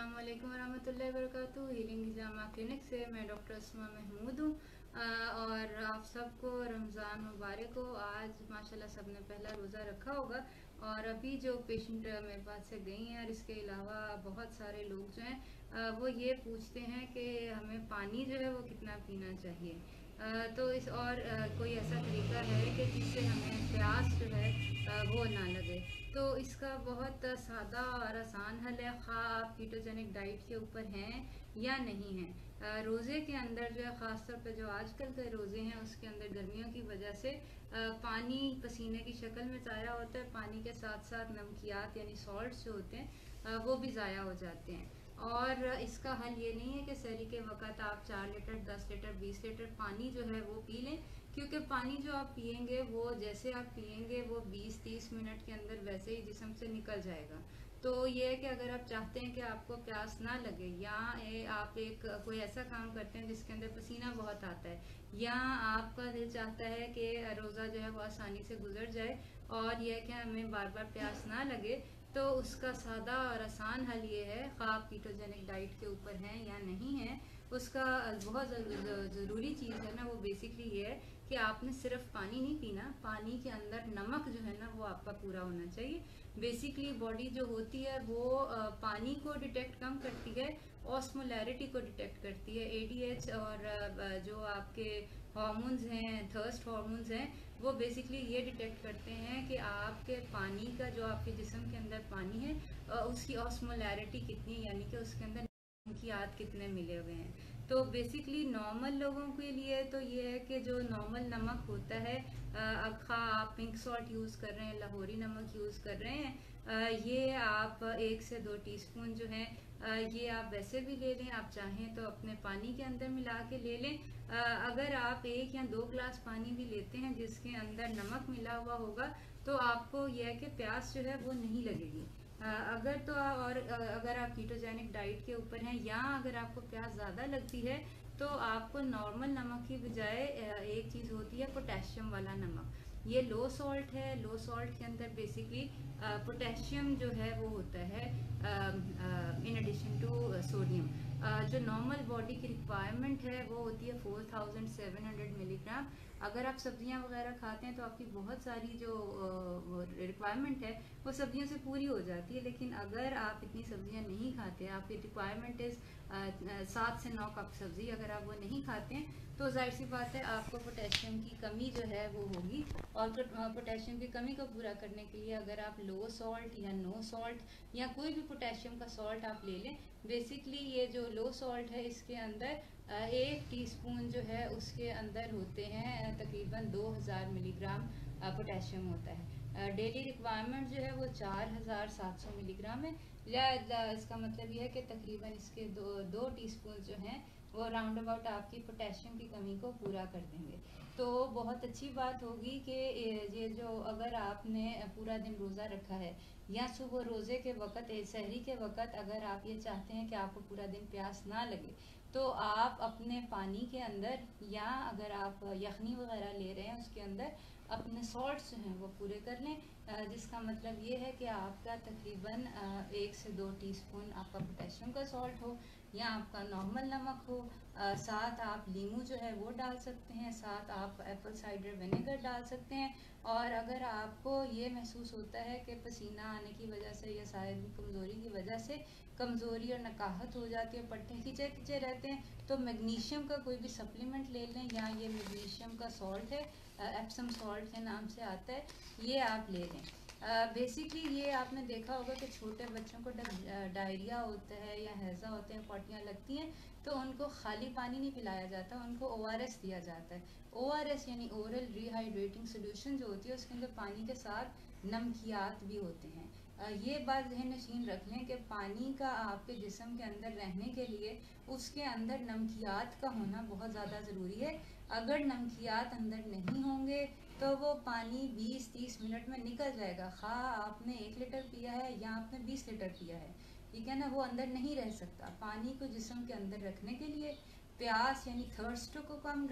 अस्सलाम वालेकुम वरहमतुल्लाहि वबरकातुहू। हीलिंग हिजामा क्लिनिक से मैं डॉक्टर अस्मा महमूद हूँ। और आप सबको रमज़ान मुबारक हो। आज माशाल्लाह सब ने पहला रोज़ा रखा होगा और अभी जो पेशेंट मेरे पास से गई हैं और इसके अलावा बहुत सारे लोग जो हैं वो ये पूछते हैं कि हमें पानी जो है वो कितना पीना चाहिए। तो इस और कोई ऐसा तरीका है कि जिससे हमें प्यास जो है वो ना लगे। तो इसका बहुत सादा और आसान हल है, खा आप कीटोजेनिक डाइट के ऊपर हैं या नहीं हैं। रोज़े के अंदर जो है ख़ासतौर पर जो आजकल के रोज़े हैं उसके अंदर गर्मियों की वजह से पानी पसीने की शक्ल में ज़ाया होता है। पानी के साथ साथ नमकियात यानी सॉल्ट्स जो होते हैं वो भी ज़ाया हो जाते हैं। और इसका हल ये नहीं है कि सहरी के वक़्त आप 4 लीटर 10 लीटर 20 लीटर पानी जो है वो पी लें, क्योंकि पानी जो आप पियेंगे वो जैसे आप पियेंगे वो 20-30 मिनट के अंदर वैसे ही जिस्म से निकल जाएगा। तो ये है कि अगर आप चाहते हैं कि आपको प्यास ना लगे या आप एक कोई ऐसा काम करते हैं जिसके अंदर पसीना बहुत आता है, या आपका दिल चाहता है कि रोज़ा जो है वो आसानी से गुजर जाए और यह है कि हमें बार बार प्यास ना लगे, तो उसका सादा और आसान हल ये है, आप कीटोजेनिक डाइट के ऊपर हैं या नहीं हैं। उसका बहुत ज़रूरी चीज़ है ना, वो बेसिकली ये है कि आपने सिर्फ पानी नहीं पीना, पानी के अंदर नमक जो है ना वो आपका पूरा होना चाहिए। बेसिकली बॉडी जो होती है वो पानी को डिटेक्ट कम करती है, ऑस्मोलैरिटी को डिटेक्ट करती है। एडीएच और जो आपके हार्मोन्स हैं, थर्स्ट हार्मोन्स हैं, वो बेसिकली ये डिटेक्ट करते हैं कि आपके पानी का जो आपके जिस्म के अंदर पानी है उसकी ऑस्मोलैरिटी कितनी है, यानी कि उसके अंदर नमकियात कितने मिले हुए हैं। तो बेसिकली नॉर्मल लोगों के लिए तो ये है कि जो नॉर्मल नमक होता है, अखा आप पिंक सॉल्ट यूज़ कर रहे हैं, लाहौरी नमक यूज़ कर रहे हैं, ये आप 1 से 2 टीस्पून जो है ये आप वैसे भी ले लें, आप चाहें तो अपने पानी के अंदर मिला के ले लें। अगर आप 1 या 2 ग्लास पानी भी लेते हैं जिसके अंदर नमक मिला हुआ होगा, तो आपको यह है कि प्यास जो है वो नहीं लगेगी। अगर तो और अगर आप कीटोजेनिक डाइट के ऊपर हैं या अगर आपको प्यास ज़्यादा लगती है, तो आपको नॉर्मल नमक की बजाय एक चीज़ होती है पोटेशियम वाला नमक। ये लो सॉल्ट है। लो सॉल्ट के अंदर बेसिकली पोटेशियम जो है वो होता है इन एडिशन टू सोडियम। जो नॉर्मल बॉडी की रिक्वायरमेंट है वो होती है 4700 मिलीग्राम। अगर आप सब्जियां वगैरह खाते हैं तो आपकी बहुत सारी जो रिक्वायरमेंट है वो सब्जियों से पूरी हो जाती है, लेकिन अगर आप इतनी सब्जियां नहीं खाते, आपकी रिक्वायरमेंट इज़ 7 से 9 कप सब्ज़ी, अगर आप वो नहीं खाते हैं तो जाहिर सी बात है आपको पोटेशियम की कमी जो है वो होगी। और पोटेशियम की कमी को पूरा करने के लिए अगर आप लो सॉल्ट या नो सॉल्ट या कोई भी पोटेशियम का सॉल्ट आप ले लें। बेसिकली ये जो लो सॉल्ट है इसके अंदर 1 टीस्पून जो है उसके अंदर होते हैं तकरीबन 2000 मिलीग्राम पोटेशियम होता है। डेली रिक्वायरमेंट जो है वो 4700 मिलीग्राम है। या इसका मतलब ये है कि तकरीबन इसके दो टीस्पून जो हैं वो राउंड अबाउट आपकी पोटेशियम की कमी को पूरा कर देंगे। तो बहुत अच्छी बात होगी कि ये जो अगर आपने पूरा दिन रोज़ा रखा है या सुबह रोज़े के वक़्त सहरी के वक़्त अगर आप ये चाहते हैं कि आपको पूरा दिन प्यास ना लगे, तो आप अपने पानी के अंदर या अगर आप यखनी वगैरह ले रहे हैं उसके अंदर अपने सॉल्ट्स जो हैं वो पूरे कर लें। जिसका मतलब ये है कि आपका तकरीबन 1 से 2 टीस्पून आपका पोटेशियम का सॉल्ट हो या आपका नॉर्मल नमक हो। साथ आप लीमू जो है वो डाल सकते हैं, साथ आप एप्पल साइडर विनेगर डाल सकते हैं। और अगर आपको ये महसूस होता है कि पसीना आने की वजह से या शायद कमज़ोरी की वजह से कमज़ोरी और नकाहत हो जाती है, पट्टे खींचे खींचे रहते हैं, तो मैग्नीशियम का कोई भी सप्लीमेंट ले लें, या ये मैग्नीशियम का सॉल्ट है, एप्सम सॉल्ट के नाम से आता है, ये आप ले लें। बेसिकली ये आपने देखा होगा कि छोटे बच्चों को डायरिया होता है या हैज़ा होते हैं, पॉटियाँ लगती हैं, तो उनको खाली पानी नहीं पिलाया जाता, उनको ORS दिया जाता है। ORS यानी ओरल रिहाइड्रेटिंग सोल्यूशन जो होती है उसके अंदर पानी के साथ नमकियात भी होते हैं। ये बात ज़हन नशीन रख लें कि पानी का आपके जिस्म के अंदर रहने के लिए उसके अंदर नमकियात का होना बहुत ज़्यादा ज़रूरी है। अगर नमकियात अंदर नहीं होंगे तो वो पानी 20-30 मिनट में निकल जाएगा, खा आपने 1 लीटर पिया है या आपने 20 लीटर पिया है, ठीक है ना, वो अंदर नहीं रह सकता। पानी को जिस्म के अंदर रखने के लिए, प्यास यानी थर्स्ट को कम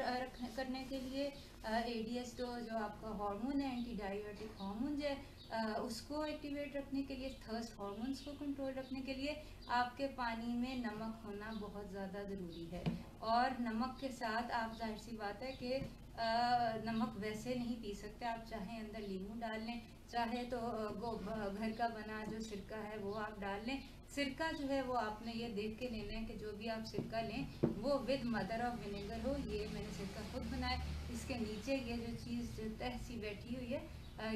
करने के लिए, एडीएच जो आपका हार्मोन है, एंटी डायबिटिक हार्मोन है, उसको एक्टिवेट रखने के लिए, थर्स्ट हार्मोन्स को कंट्रोल रखने के लिए आपके पानी में नमक होना बहुत ज़्यादा ज़रूरी है। और नमक के साथ आप, जाहिर सी बात है कि नमक वैसे नहीं पी सकते, आप चाहे अंदर नींबू डाल लें, चाहे तो वो घर का बना जो सिरका है वो आप डाल लें। सिरका जो है वो आपने ये देख के लेना है कि जो भी आप सिरका लें वो विद मदर ऑफ विनेगर हो। ये मैंने सिरका खुद बनाया। इसके नीचे ये जो चीज़ जो तह सी बैठी हुई है,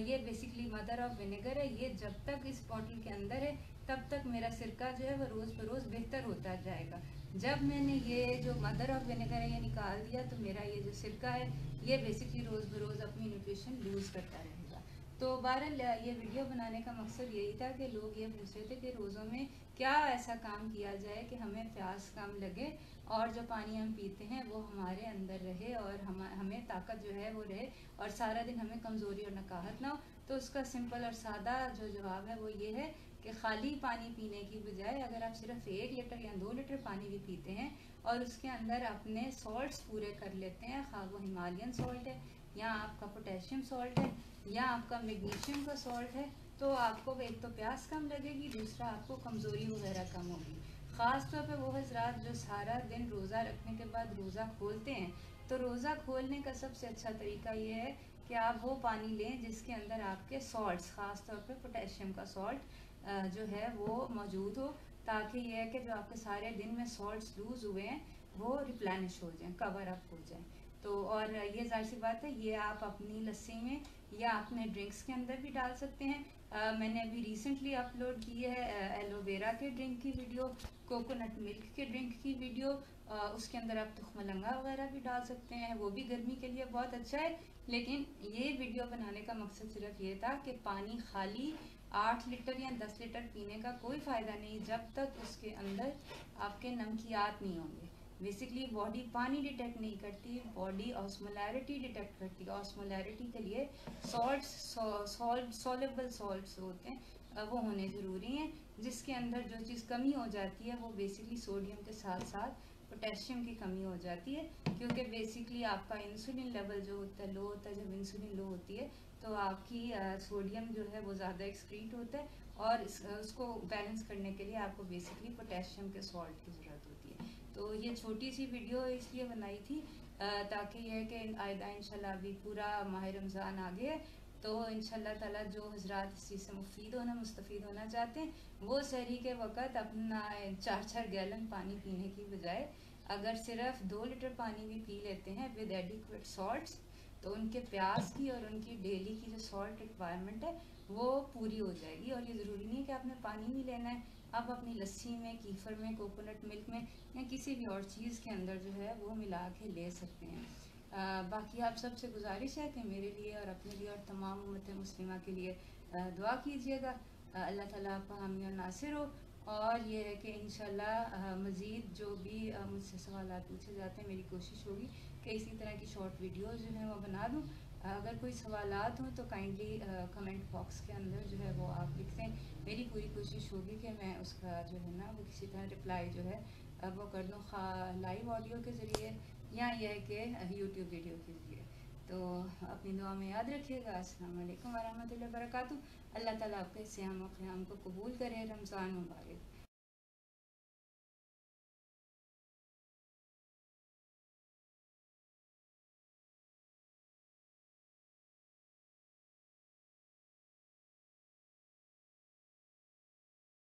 ये बेसिकली मदर ऑफ विनेगर है। ये जब तक इस बॉटल के अंदर है तब तक मेरा सिरका जो है वो रोज़ बरोज़ बेहतर होता जाएगा। जब मैंने ये जो मदर ऑफ विनेगर है ये निकाल दिया तो मेरा ये जो सिरका है ये बेसिकली रोज़ बरोज़ अपनी न्यूट्रिशन लूज़ करता रहेगा। तो बहरहाल ये वीडियो बनाने का मकसद यही था कि लोग ये पूछ रहे थे कि रोज़ों में क्या ऐसा काम किया जाए कि हमें प्यास कम लगे और जो पानी हम पीते हैं वो हमारे अंदर रहे और हमें ताकत जो है वो रहे और सारा दिन हमें कमज़ोरी और नकाहत ना हो। तो उसका सिंपल और सादा जो जवाब है वो ये है कि खाली पानी पीने की बजाय अगर आप सिर्फ 1 लीटर या 2 लीटर पानी भी पीते हैं और उसके अंदर अपने सॉल्ट्स पूरे कर लेते हैं, खा वो हिमालयन सॉल्ट है या आपका पोटेशियम सॉल्ट है या आपका मैग्नीशियम का सॉल्ट है, तो आपको एक तो प्यास कम लगेगी, दूसरा आपको कमज़ोरी वगैरह कम होगी। ख़ास तौर पे वो हजरात जो सारा दिन रोज़ा रखने के बाद रोज़ा खोलते हैं, तो रोज़ा खोलने का सबसे अच्छा तरीका ये है कि आप वो पानी लें जिसके अंदर आपके सॉल्ट्स, ख़ास तौर पे पोटेशियम का सॉल्ट जो है वो मौजूद हो, ताकि ये है कि जो आपके सारे दिन में सॉल्ट्स लूज़ हुए हैं वो रिप्लेनिश हो जाएं, कवर अप हो जाएं। तो और ये जाहिर सी बात है ये आप अपनी लस्सी में या अपने ड्रिंक्स के अंदर भी डाल सकते हैं। मैंने अभी रिसेंटली अपलोड की है एलोवेरा के ड्रिंक की वीडियो, कोकोनट मिल्क के ड्रिंक की वीडियो। उसके अंदर आप तुखमलंगा वगैरह भी डाल सकते हैं, वो भी गर्मी के लिए बहुत अच्छा है। लेकिन ये वीडियो बनाने का मकसद सिर्फ ये था कि पानी खाली 8 लीटर या 10 लीटर पीने का कोई फ़ायदा नहीं जब तक उसके अंदर आपके नमकियात नहीं होंगे। बेसिकली बॉडी पानी डिटेक्ट नहीं करती, बॉडी ऑस्मोलैरिटी डिटेक्ट करती है। ऑस्मोलैरिटी के लिए सॉल्युबल सॉल्ट्स होते हैं वो होने ज़रूरी हैं, जिसके अंदर जो चीज़ कमी हो जाती है वो बेसिकली सोडियम के साथ साथ पोटेशियम की कमी हो जाती है। क्योंकि बेसिकली आपका इंसुलिन लेवल जो होता है लो होता है, जब इंसुलिन लो होती है तो आपकी सोडियम जो है वो ज़्यादा एक्सक्रीट होता है और उसको बैलेंस करने के लिए आपको बेसिकली पोटेशियम के सॉल्ट की ज़रूरत होती है। तो ये छोटी सी वीडियो इसलिए बनाई थी ताकि यह है कि आइंदा इंशाल्लाह अभी पूरा माह रमज़ान आ गया, तो इंशाल्लाह ताला जो हजरात इस चीज़ से मुस्तफ़ीद होना चाहते हैं वो सहरी के वक़्त अपना 4-4 गैलन पानी पीने की बजाय अगर सिर्फ 2 लीटर पानी भी पी लेते हैं विद एडिक्वेट सॉल्ट्स, तो उनके प्यास की और उनकी डेली की जो सॉल्ट रिक्वायरमेंट है वो पूरी हो जाएगी। और ये ज़रूरी नहीं है कि आपने पानी ही लेना है, आप अपनी लस्सी में, कीफर में, कोकोनट मिल्क में या किसी भी और चीज़ के अंदर जो है वो मिला के ले सकते हैं। बाकी आप सबसे गुजारिश है कि मेरे लिए और अपने लिए और तमाम उम्मत मुस्लिमा के लिए दुआ कीजिएगा। अल्लाह ताला आपका हामी और नासिर हो। और ये है कि इंशाल्लाह मज़ीद जो भी मुझसे सवाल पूछे जाते हैं मेरी कोशिश होगी कि इसी तरह की शॉर्ट वीडियोस जो है वो बना दूँ। अगर कोई सवालात हों तो काइंडली कमेंट बॉक्स के अंदर जो है वो आप लिख दें। मेरी पूरी कोशिश होगी कि मैं उसका जो है ना वो किसी तरह रिप्लाई जो है वो कर दूँ, लाइव ऑडियो के ज़रिए या यह है कि यूट्यूब वीडियो के ज़रिए। तो अपनी दुआ में याद रखिएगा। अस्सलाम वालेकुम वरहमतुल्लाहि वबरकातुहू। अल्लाह ताला आपके सियाम व क़ियाम को कबूल करे। रमज़ान मुबारक।